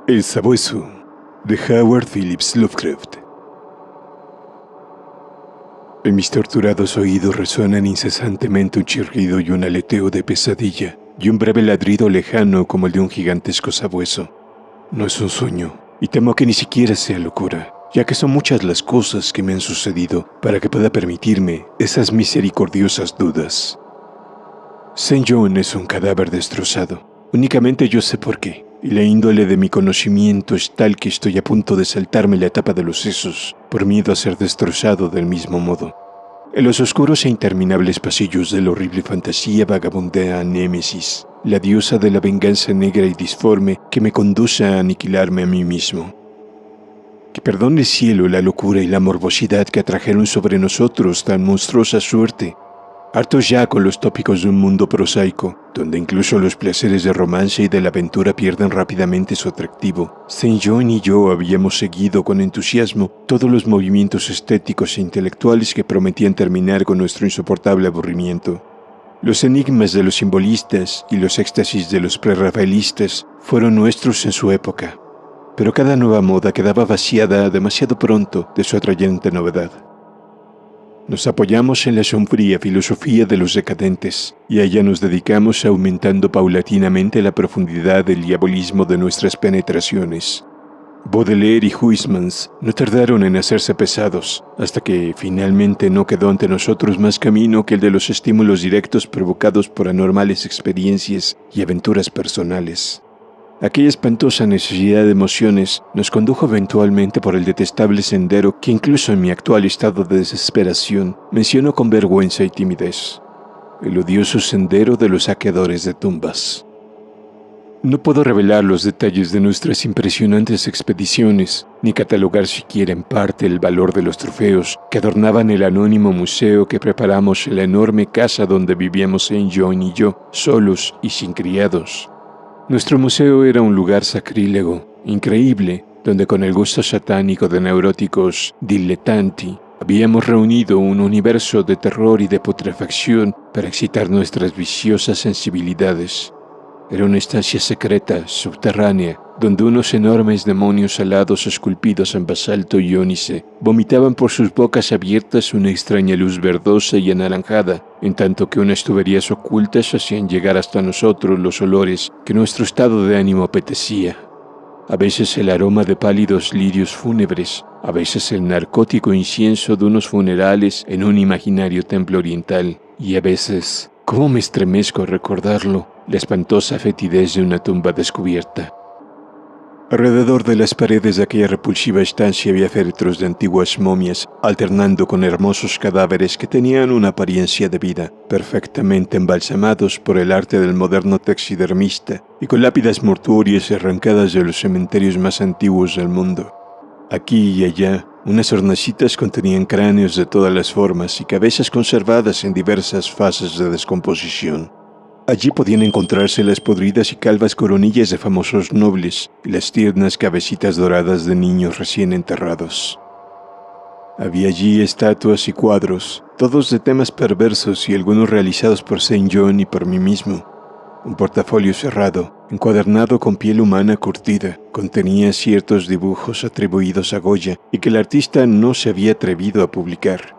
El sabueso, de Howard Phillips Lovecraft. En mis torturados oídos resuenan incesantemente un chirrido y un aleteo de pesadilla, y un breve ladrido lejano como el de un gigantesco sabueso. No es un sueño, y temo que ni siquiera sea locura, ya que son muchas las cosas que me han sucedido para que pueda permitirme esas misericordiosas dudas. Saint John es un cadáver destrozado. Únicamente yo sé por qué, y la índole de mi conocimiento es tal que estoy a punto de saltarme la tapa de los sesos, por miedo a ser destrozado del mismo modo. En los oscuros e interminables pasillos de la horrible fantasía vagabundea Némesis, la diosa de la venganza negra y disforme que me conduce a aniquilarme a mí mismo. Que perdone el cielo la locura y la morbosidad que atrajeron sobre nosotros tan monstruosa suerte. Hartos ya con los tópicos de un mundo prosaico, donde incluso los placeres de romance y de la aventura pierden rápidamente su atractivo, Saint John y yo habíamos seguido con entusiasmo todos los movimientos estéticos e intelectuales que prometían terminar con nuestro insoportable aburrimiento. Los enigmas de los simbolistas y los éxtasis de los prerrafaelistas fueron nuestros en su época, pero cada nueva moda quedaba vaciada demasiado pronto de su atrayente novedad. Nos apoyamos en la sombría filosofía de los decadentes, y a ella nos dedicamos aumentando paulatinamente la profundidad del diabolismo de nuestras penetraciones. Baudelaire y Huysmans no tardaron en hacerse pesados, hasta que finalmente no quedó ante nosotros más camino que el de los estímulos directos provocados por anormales experiencias y aventuras personales. Aquella espantosa necesidad de emociones nos condujo eventualmente por el detestable sendero que incluso en mi actual estado de desesperación menciono con vergüenza y timidez: el odioso sendero de los saqueadores de tumbas. No puedo revelar los detalles de nuestras impresionantes expediciones, ni catalogar siquiera en parte el valor de los trofeos que adornaban el anónimo museo que preparamos en la enorme casa donde vivíamos Saint John y yo, solos y sin criados. Nuestro museo era un lugar sacrílego, increíble, donde con el gusto satánico de neuróticos dilettanti habíamos reunido un universo de terror y de putrefacción para excitar nuestras viciosas sensibilidades. Era una estancia secreta, subterránea, donde unos enormes demonios alados esculpidos en basalto y ónice vomitaban por sus bocas abiertas una extraña luz verdosa y anaranjada, en tanto que unas tuberías ocultas hacían llegar hasta nosotros los olores que nuestro estado de ánimo apetecía. A veces el aroma de pálidos lirios fúnebres, a veces el narcótico incienso de unos funerales en un imaginario templo oriental, y a veces, ¿cómo me estremezco al recordarlo?, la espantosa fetidez de una tumba descubierta. Alrededor de las paredes de aquella repulsiva estancia había féretros de antiguas momias, alternando con hermosos cadáveres que tenían una apariencia de vida, perfectamente embalsamados por el arte del moderno taxidermista y con lápidas mortuorias arrancadas de los cementerios más antiguos del mundo. Aquí y allá, unas hornacitas contenían cráneos de todas las formas y cabezas conservadas en diversas fases de descomposición. Allí podían encontrarse las podridas y calvas coronillas de famosos nobles y las tiernas cabecitas doradas de niños recién enterrados. Había allí estatuas y cuadros, todos de temas perversos y algunos realizados por Saint John y por mí mismo. Un portafolio cerrado, encuadernado con piel humana curtida, contenía ciertos dibujos atribuidos a Goya y que el artista no se había atrevido a publicar.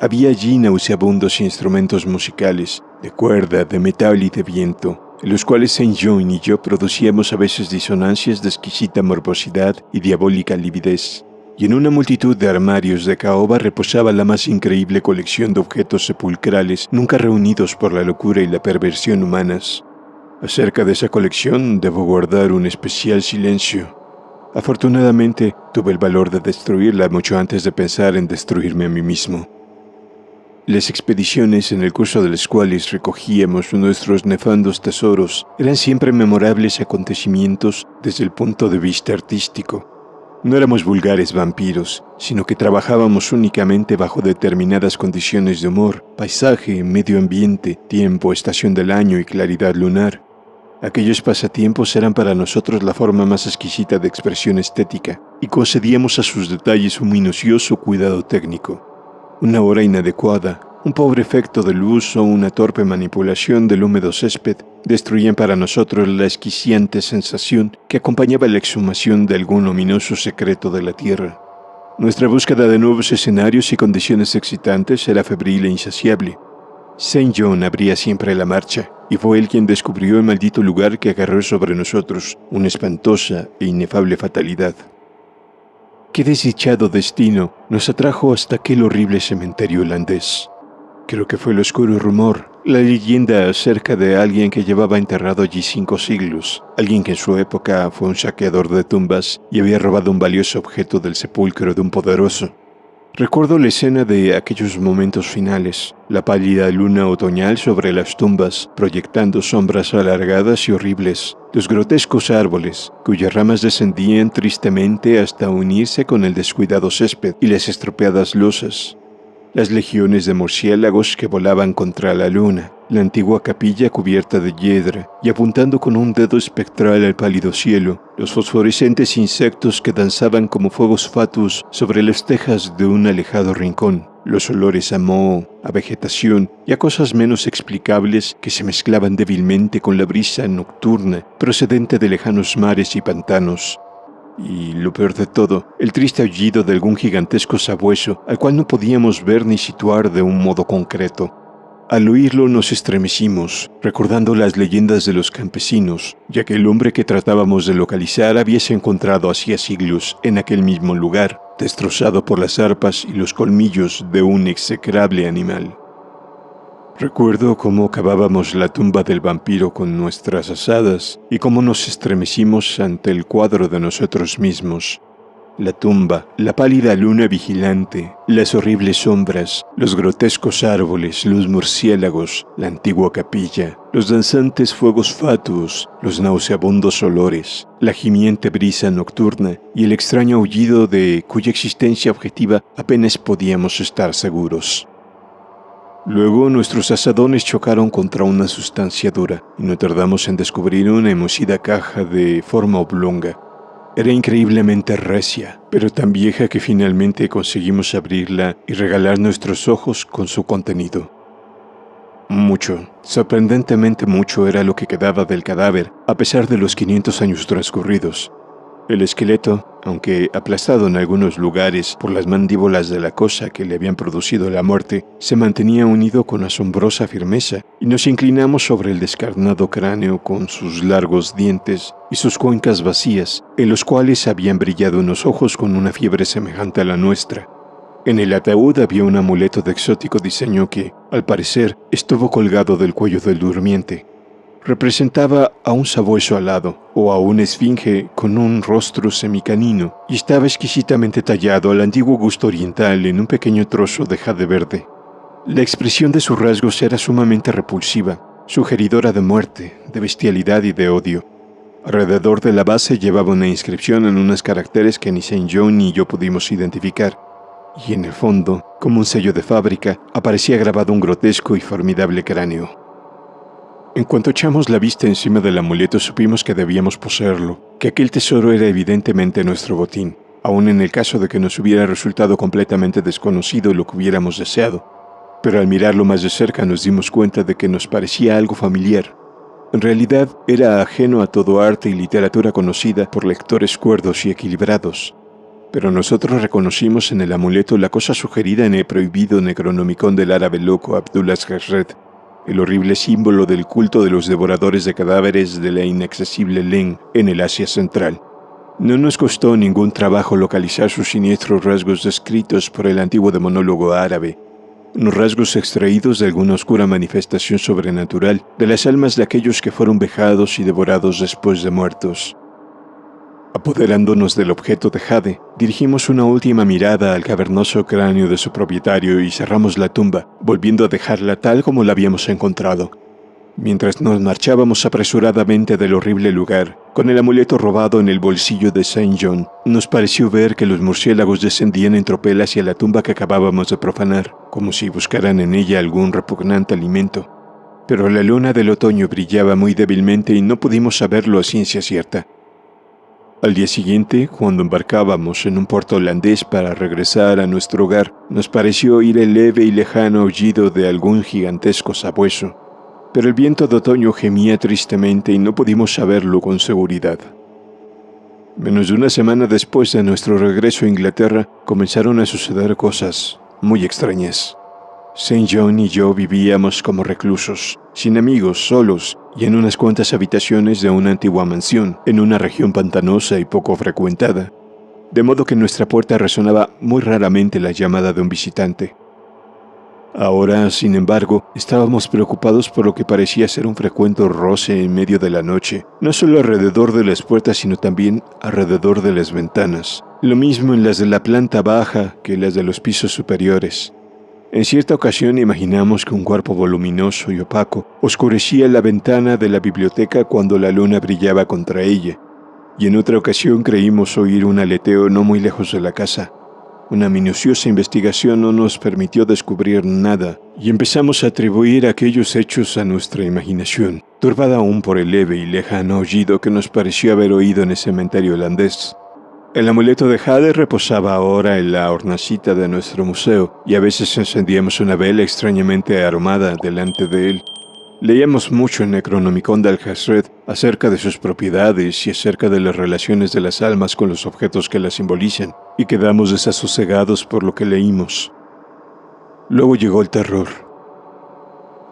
Había allí nauseabundos instrumentos musicales, de cuerda, de metal y de viento, en los cuales Saint John y yo producíamos a veces disonancias de exquisita morbosidad y diabólica lividez. Y en una multitud de armarios de caoba reposaba la más increíble colección de objetos sepulcrales nunca reunidos por la locura y la perversión humanas. Acerca de esa colección debo guardar un especial silencio. Afortunadamente, tuve el valor de destruirla mucho antes de pensar en destruirme a mí mismo. Las expediciones en el curso de las cuales recogíamos nuestros nefandos tesoros eran siempre memorables acontecimientos desde el punto de vista artístico. No éramos vulgares vampiros, sino que trabajábamos únicamente bajo determinadas condiciones de humor, paisaje, medio ambiente, tiempo, estación del año y claridad lunar. Aquellos pasatiempos eran para nosotros la forma más exquisita de expresión estética y concedíamos a sus detalles un minucioso cuidado técnico. Una hora inadecuada, Un pobre efecto de luz o una torpe manipulación del húmedo césped destruían para nosotros la esquiciante sensación que acompañaba la exhumación de algún ominoso secreto de la tierra. Nuestra búsqueda de nuevos escenarios y condiciones excitantes era febril e insaciable. Saint John abría siempre la marcha, y fue él quien descubrió el maldito lugar que agarró sobre nosotros una espantosa e inefable fatalidad. Qué desdichado destino nos atrajo hasta aquel horrible cementerio holandés. Creo que fue el oscuro rumor, la leyenda acerca de alguien que llevaba enterrado allí 5 siglos, alguien que en su época fue un saqueador de tumbas y había robado un valioso objeto del sepulcro de un poderoso. Recuerdo la escena de aquellos momentos finales, la pálida luna otoñal sobre las tumbas, proyectando sombras alargadas y horribles, los grotescos árboles, cuyas ramas descendían tristemente hasta unirse con el descuidado césped y las estropeadas losas, las legiones de murciélagos que volaban contra la luna, la antigua capilla cubierta de hiedra y apuntando con un dedo espectral al pálido cielo, los fosforescentes insectos que danzaban como fuegos fatuos sobre las tejas de un alejado rincón, los olores a moho, a vegetación y a cosas menos explicables que se mezclaban débilmente con la brisa nocturna procedente de lejanos mares y pantanos. Y lo peor de todo, el triste aullido de algún gigantesco sabueso al cual no podíamos ver ni situar de un modo concreto. Al oírlo nos estremecimos, recordando las leyendas de los campesinos, ya que el hombre que tratábamos de localizar habíase encontrado hacía siglos en aquel mismo lugar, destrozado por las arpas y los colmillos de un execrable animal. Recuerdo cómo cavábamos la tumba del vampiro con nuestras azadas y cómo nos estremecimos ante el cuadro de nosotros mismos. La tumba, la pálida luna vigilante, las horribles sombras, los grotescos árboles, los murciélagos, la antigua capilla, los danzantes fuegos fatuos, los nauseabundos olores, la gimiente brisa nocturna y el extraño aullido de cuya existencia objetiva apenas podíamos estar seguros. Luego nuestros azadones chocaron contra una sustancia dura y no tardamos en descubrir una enmohecida caja de forma oblonga. Era increíblemente recia, pero tan vieja que finalmente conseguimos abrirla y regalar nuestros ojos con su contenido. Mucho, sorprendentemente mucho era lo que quedaba del cadáver, a pesar de los 500 años transcurridos. El esqueleto, aunque aplastado en algunos lugares por las mandíbulas de la cosa que le habían producido la muerte, se mantenía unido con asombrosa firmeza, y nos inclinamos sobre el descarnado cráneo con sus largos dientes y sus cuencas vacías, en los cuales habían brillado unos ojos con una fiebre semejante a la nuestra. En el ataúd había un amuleto de exótico diseño que, al parecer, estuvo colgado del cuello del durmiente. Representaba a un sabueso alado o a una esfinge con un rostro semicanino y estaba exquisitamente tallado al antiguo gusto oriental en un pequeño trozo de jade verde. La expresión de sus rasgos era sumamente repulsiva, sugeridora de muerte, de bestialidad y de odio. Alrededor de la base llevaba una inscripción en unos caracteres que ni Saint John ni yo pudimos identificar, y en el fondo, como un sello de fábrica, aparecía grabado un grotesco y formidable cráneo. En cuanto echamos la vista encima del amuleto supimos que debíamos poseerlo, que aquel tesoro era evidentemente nuestro botín, aun en el caso de que nos hubiera resultado completamente desconocido lo que hubiéramos deseado. Pero al mirarlo más de cerca nos dimos cuenta de que nos parecía algo familiar. En realidad era ajeno a todo arte y literatura conocida por lectores cuerdos y equilibrados. Pero nosotros reconocimos en el amuleto la cosa sugerida en el prohibido Necronomicon del árabe loco Abdul-Azhar, el horrible símbolo del culto de los devoradores de cadáveres de la inaccesible Len en el Asia Central. No nos costó ningún trabajo localizar sus siniestros rasgos descritos por el antiguo demonólogo árabe, unos rasgos extraídos de alguna oscura manifestación sobrenatural de las almas de aquellos que fueron vejados y devorados después de muertos. Apoderándonos del objeto de jade, dirigimos una última mirada al cavernoso cráneo de su propietario y cerramos la tumba, volviendo a dejarla tal como la habíamos encontrado. Mientras nos marchábamos apresuradamente del horrible lugar, con el amuleto robado en el bolsillo de Saint John, nos pareció ver que los murciélagos descendían en tropel hacia la tumba que acabábamos de profanar, como si buscaran en ella algún repugnante alimento. Pero la luna del otoño brillaba muy débilmente y no pudimos saberlo a ciencia cierta. Al día siguiente, cuando embarcábamos en un puerto holandés para regresar a nuestro hogar, nos pareció oír el leve y lejano aullido de algún gigantesco sabueso. Pero el viento de otoño gemía tristemente y no pudimos saberlo con seguridad. Menos de una semana después de nuestro regreso a Inglaterra, comenzaron a suceder cosas muy extrañas. St. John y yo vivíamos como reclusos, sin amigos, solos y en unas cuantas habitaciones de una antigua mansión, en una región pantanosa y poco frecuentada, de modo que en nuestra puerta resonaba muy raramente la llamada de un visitante. Ahora, sin embargo, estábamos preocupados por lo que parecía ser un frecuente roce en medio de la noche, no solo alrededor de las puertas, sino también alrededor de las ventanas, lo mismo en las de la planta baja que en las de los pisos superiores. En cierta ocasión imaginamos que un cuerpo voluminoso y opaco oscurecía la ventana de la biblioteca cuando la luna brillaba contra ella, y en otra ocasión creímos oír un aleteo no muy lejos de la casa. Una minuciosa investigación no nos permitió descubrir nada, y empezamos a atribuir aquellos hechos a nuestra imaginación, turbada aún por el leve y lejano aullido que nos pareció haber oído en el cementerio holandés. El amuleto de jade reposaba ahora en la hornacita de nuestro museo, y a veces encendíamos una vela extrañamente aromada delante de él. Leíamos mucho en Necronomicon de Alhazred acerca de sus propiedades y acerca de las relaciones de las almas con los objetos que las simbolizan, y quedamos desasosegados por lo que leímos. Luego llegó el terror.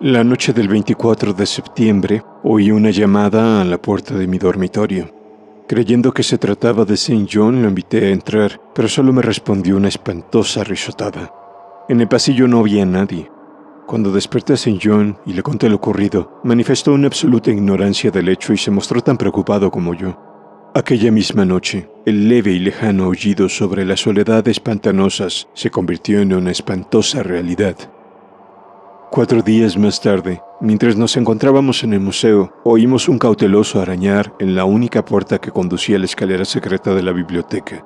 La noche del 24 de septiembre oí una llamada a la puerta de mi dormitorio. Creyendo que se trataba de St. John, lo invité a entrar, pero solo me respondió una espantosa risotada. En el pasillo no había nadie. Cuando desperté a St. John y le conté lo ocurrido, manifestó una absoluta ignorancia del hecho y se mostró tan preocupado como yo. Aquella misma noche, el leve y lejano aullido sobre las soledades pantanosas se convirtió en una espantosa realidad. 4 días más tarde, mientras nos encontrábamos en el museo, oímos un cauteloso arañar en la única puerta que conducía a la escalera secreta de la biblioteca.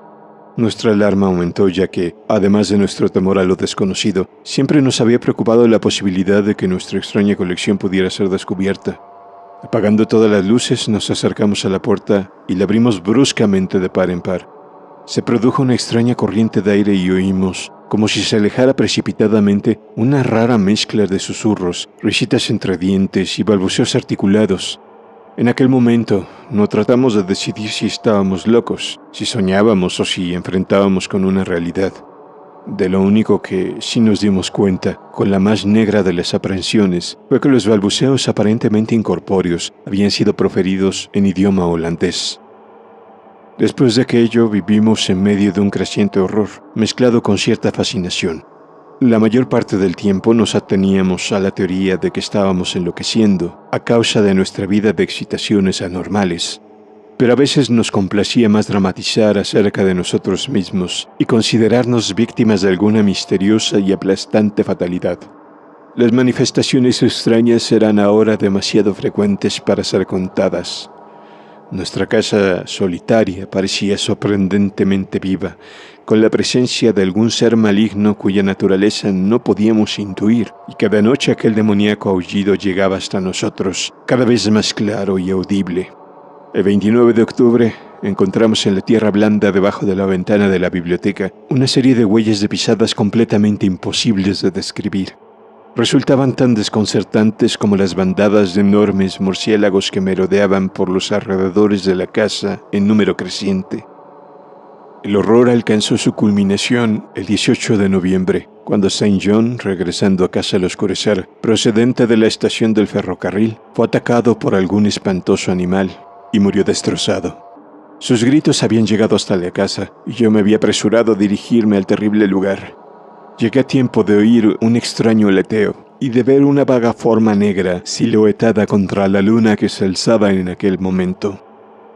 Nuestra alarma aumentó ya que, además de nuestro temor a lo desconocido, siempre nos había preocupado la posibilidad de que nuestra extraña colección pudiera ser descubierta. Apagando todas las luces, nos acercamos a la puerta y la abrimos bruscamente de par en par. Se produjo una extraña corriente de aire y oímos, como si se alejara precipitadamente, una rara mezcla de susurros, risitas entre dientes y balbuceos articulados. En aquel momento, no tratamos de decidir si estábamos locos, si soñábamos o si enfrentábamos con una realidad. De lo único que sí nos dimos cuenta, con la más negra de las aprehensiones, fue que los balbuceos aparentemente incorpóreos habían sido proferidos en idioma holandés. Después de aquello vivimos en medio de un creciente horror, mezclado con cierta fascinación. La mayor parte del tiempo nos ateníamos a la teoría de que estábamos enloqueciendo a causa de nuestra vida de excitaciones anormales, pero a veces nos complacía más dramatizar acerca de nosotros mismos y considerarnos víctimas de alguna misteriosa y aplastante fatalidad. Las manifestaciones extrañas eran ahora demasiado frecuentes para ser contadas. Nuestra casa solitaria parecía sorprendentemente viva, con la presencia de algún ser maligno cuya naturaleza no podíamos intuir, y cada noche aquel demoníaco aullido llegaba hasta nosotros, cada vez más claro y audible. El 29 de octubre encontramos en la tierra blanda debajo de la ventana de la biblioteca una serie de huellas de pisadas completamente imposibles de describir. Resultaban tan desconcertantes como las bandadas de enormes murciélagos que merodeaban por los alrededores de la casa en número creciente. El horror alcanzó su culminación el 18 de noviembre, cuando St. John, regresando a casa al oscurecer, procedente de la estación del ferrocarril, fue atacado por algún espantoso animal y murió destrozado. Sus gritos habían llegado hasta la casa y yo me había apresurado a dirigirme al terrible lugar. Llegué a tiempo de oír un extraño aleteo y de ver una vaga forma negra siluetada contra la luna que se alzaba en aquel momento.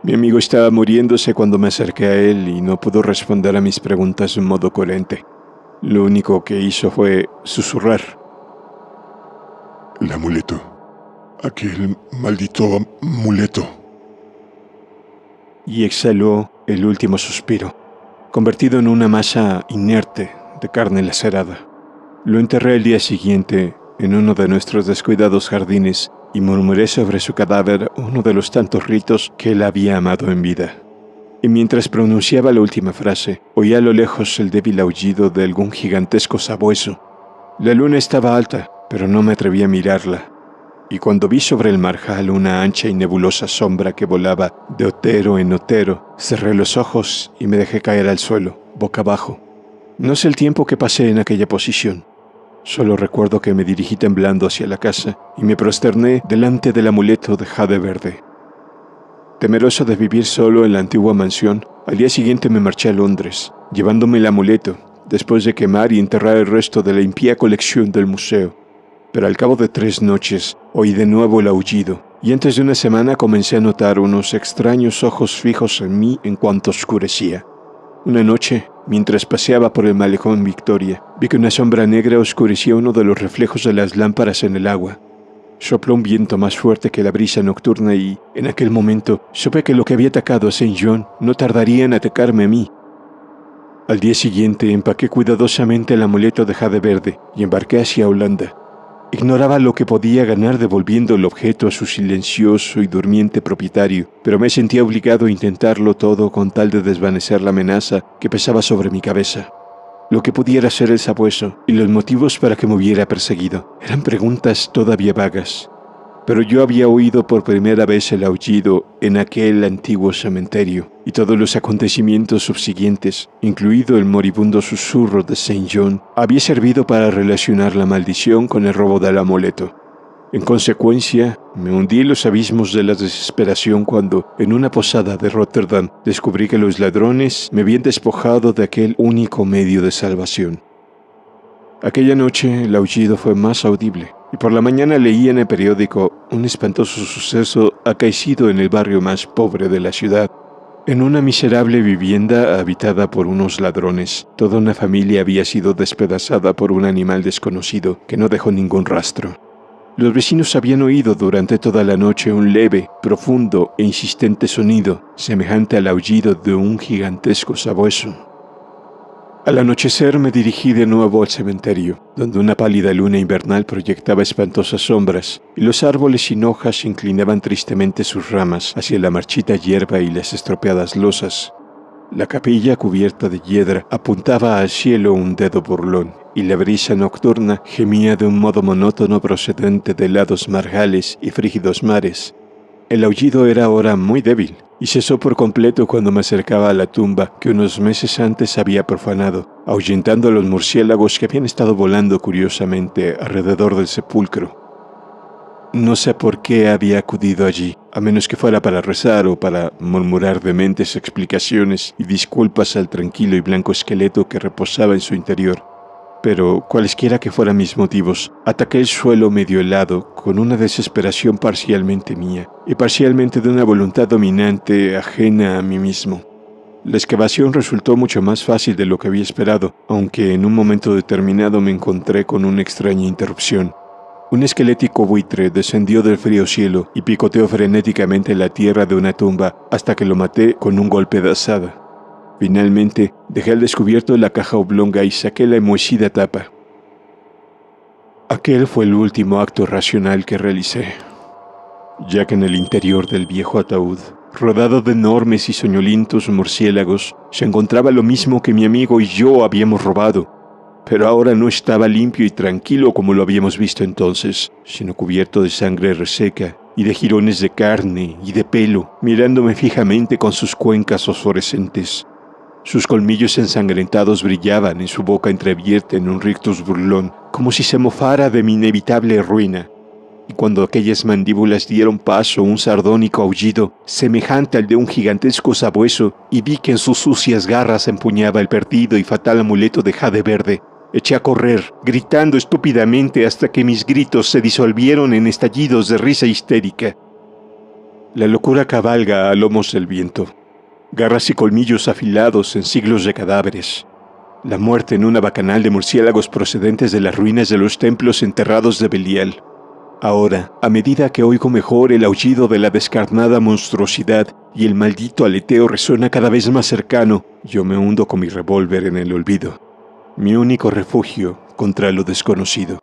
Mi amigo estaba muriéndose cuando me acerqué a él y no pudo responder a mis preguntas de un modo coherente. Lo único que hizo fue susurrar. El amuleto. Aquel maldito amuleto. Y exhaló el último suspiro, convertido en una masa inerte de carne lacerada. Lo enterré el día siguiente en uno de nuestros descuidados jardines y murmuré sobre su cadáver uno de los tantos ritos que él había amado en vida. y mientras pronunciaba la última frase, oía a lo lejos el débil aullido de algún gigantesco sabueso. La luna estaba alta, pero no me atreví a mirarla, y cuando vi sobre el marjal una ancha y nebulosa sombra que volaba de otero en otero, cerré los ojos y me dejé caer al suelo, boca abajo. No sé el tiempo que pasé en aquella posición. Solo recuerdo que me dirigí temblando hacia la casa y me prosterné delante del amuleto de jade verde. Temeroso de vivir solo en la antigua mansión, al día siguiente me marché a Londres, llevándome el amuleto, después de quemar y enterrar el resto de la impía colección del museo. Pero al cabo de 3 noches, oí de nuevo el aullido, y antes de una semana comencé a notar unos extraños ojos fijos en mí en cuanto oscurecía. Una noche, mientras paseaba por el malecón Victoria, vi que una sombra negra oscurecía uno de los reflejos de las lámparas en el agua. Sopló un viento más fuerte que la brisa nocturna y, en aquel momento, supe que lo que había atacado a Saint John no tardaría en atacarme a mí. Al día siguiente empaqué cuidadosamente el amuleto de jade verde y embarqué hacia Holanda. Ignoraba lo que podía ganar devolviendo el objeto a su silencioso y durmiente propietario, pero me sentía obligado a intentarlo todo con tal de desvanecer la amenaza que pesaba sobre mi cabeza. Lo que pudiera ser el sabueso y los motivos para que me hubiera perseguido eran preguntas todavía vagas. Pero yo había oído por primera vez el aullido en aquel antiguo cementerio, y todos los acontecimientos subsiguientes, incluido el moribundo susurro de Saint John, había servido para relacionar la maldición con el robo del amuleto. En consecuencia, me hundí en los abismos de la desesperación cuando, en una posada de Rotterdam, descubrí que los ladrones me habían despojado de aquel único medio de salvación. Aquella noche el aullido fue más audible, y por la mañana leí en el periódico un espantoso suceso acaecido en el barrio más pobre de la ciudad. En una miserable vivienda habitada por unos ladrones, toda una familia había sido despedazada por un animal desconocido que no dejó ningún rastro. Los vecinos habían oído durante toda la noche un leve, profundo e insistente sonido, semejante al aullido de un gigantesco sabueso. Al anochecer me dirigí de nuevo al cementerio, donde una pálida luna invernal proyectaba espantosas sombras, y los árboles sin hojas inclinaban tristemente sus ramas hacia la marchita hierba y las estropeadas losas. La capilla cubierta de hiedra apuntaba al cielo un dedo burlón, y la brisa nocturna gemía de un modo monótono procedente de helados marjales y frígidos mares. El aullido era ahora muy débil, y cesó por completo cuando me acercaba a la tumba que unos meses antes había profanado, ahuyentando a los murciélagos que habían estado volando curiosamente alrededor del sepulcro. No sé por qué había acudido allí, a menos que fuera para rezar o para murmurar dementes explicaciones y disculpas al tranquilo y blanco esqueleto que reposaba en su interior. Pero, cualesquiera que fueran mis motivos, ataqué el suelo medio helado con una desesperación parcialmente mía y parcialmente de una voluntad dominante ajena a mí mismo. La excavación resultó mucho más fácil de lo que había esperado, aunque en un momento determinado me encontré con una extraña interrupción. Un esquelético buitre descendió del frío cielo y picoteó frenéticamente la tierra de una tumba hasta que lo maté con un golpe de azada. Finalmente, dejé al descubierto la caja oblonga y saqué la enmohecida tapa. Aquel fue el último acto racional que realicé, ya que en el interior del viejo ataúd, rodado de enormes y soñolientos murciélagos, se encontraba lo mismo que mi amigo y yo habíamos robado, pero ahora no estaba limpio y tranquilo como lo habíamos visto entonces, sino cubierto de sangre reseca y de jirones de carne y de pelo, mirándome fijamente con sus cuencas fosforescentes. Sus colmillos ensangrentados brillaban en su boca entreabierta en un rictus burlón, como si se mofara de mi inevitable ruina. Y cuando aquellas mandíbulas dieron paso a un sardónico aullido, semejante al de un gigantesco sabueso, y vi que en sus sucias garras empuñaba el perdido y fatal amuleto de jade verde, eché a correr, gritando estúpidamente hasta que mis gritos se disolvieron en estallidos de risa histérica. La locura cabalga a lomos del viento. Garras y colmillos afilados en siglos de cadáveres. La muerte en una bacanal de murciélagos procedentes de las ruinas de los templos enterrados de Belial. Ahora, a medida que oigo mejor el aullido de la descarnada monstruosidad y el maldito aleteo resuena cada vez más cercano, yo me hundo con mi revólver en el olvido. Mi único refugio contra lo desconocido.